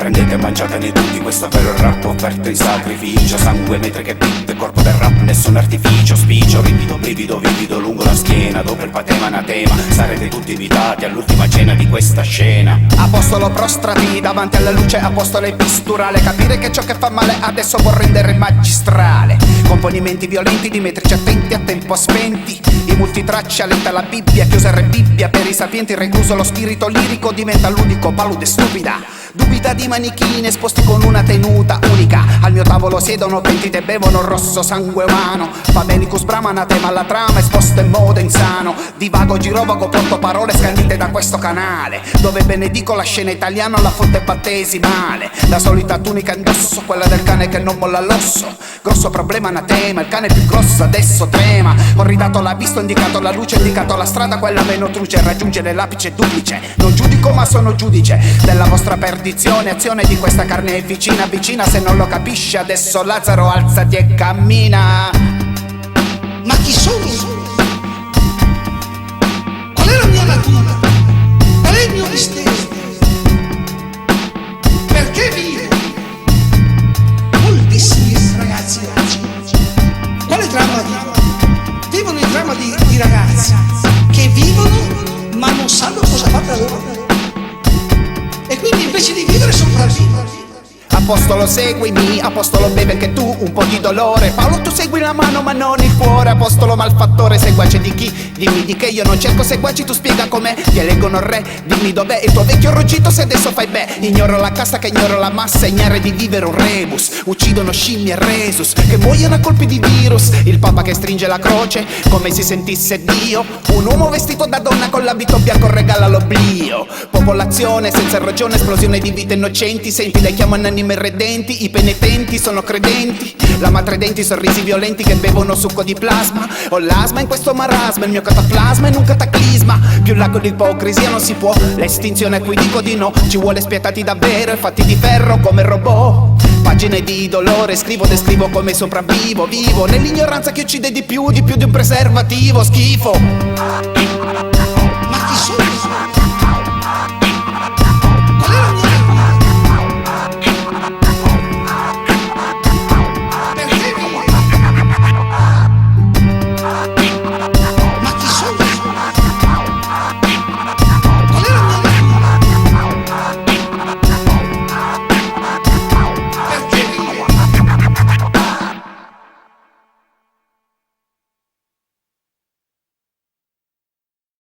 prendete e mangiatene tutti, questo vero rap offerto in sacrificio. Sangue, mentre che beat, corpo del rap, nessun artificio. Spiccio, rivido, brivido, vivido lungo la schiena. Dopo il patema anatema, sarete tutti invitati all'ultima cena di questa scena. Apostolo prostrati davanti alla luce, apostolo epistурale. Capire che ciò che fa male adesso può rendere magistrale. Componimenti violenti di metrici attenti a tempo spenti. I multitraccia lenta la Bibbia, chiusa re Bibbia. Per i sapienti recluso lo spirito lirico diventa l'unico, palude stupida. Dubita di manichine esposti con una tenuta unica. Al mio tavolo siedono pentite e bevono rosso sangue umano. Famelicus brama anatema alla trama esposta in modo insano. Divago, girovago, porto parole scandite da questo canale, dove benedico la scena italiana, la fonte battesimale. La solita tunica indosso, quella del cane che non molla l'osso. Grosso problema anatema, il cane più grosso adesso trema. Ho ridato la vista, ho indicato la luce, ho indicato la strada, quella meno truce. Raggiungere l'apice duplice, non giudico ma sono giudice della vostra perdizione. Azione di questa carne è vicina, vicina. Se non lo capisci adesso Lazzaro alzati e cammina. Ma chi sono? Qual è la mia natura? Qual è il mio mistero? Perché vivo? Moltissimi ragazzi oggi. Quale dramma vivono? Vivono il dramma di ragazzi che vivono ma non sanno cosa fare da loro. E quindi invece di vivere sopravvivono. Apostolo seguimi, apostolo beve anche tu un po' di dolore. Paolo tu segui la mano ma non il cuore. Apostolo malfattore, seguace di chi? Dimmi di che io non cerco seguaci, tu spiega com'è. Ti eleggono re, dimmi dov'è il tuo vecchio ruggito se adesso fai beh. Ignoro la casta che ignoro la massa, ignare di vivere un rebus. Uccidono scimmie e resus che muoiono a colpi di virus. Il papa che stringe la croce come si sentisse Dio. Un uomo vestito da donna con l'abito bianco regala l'oblio. Popolazione senza ragione, esplosione di vite innocenti. Senti, le chiamano anime redenti, i penitenti sono credenti. La matredenti, sorrisi violenti che bevono succo di plasma. Ho l'asma in questo marasma, il mio cataplasma in un cataclisma. Più lago di ipocrisia non si può, l'estinzione a cui dico di no. Ci vuole spietati davvero e fatti di ferro come robot. Pagine di dolore, scrivo, descrivo come sopravvivo. Vivo nell'ignoranza che uccide di più di un preservativo, schifo.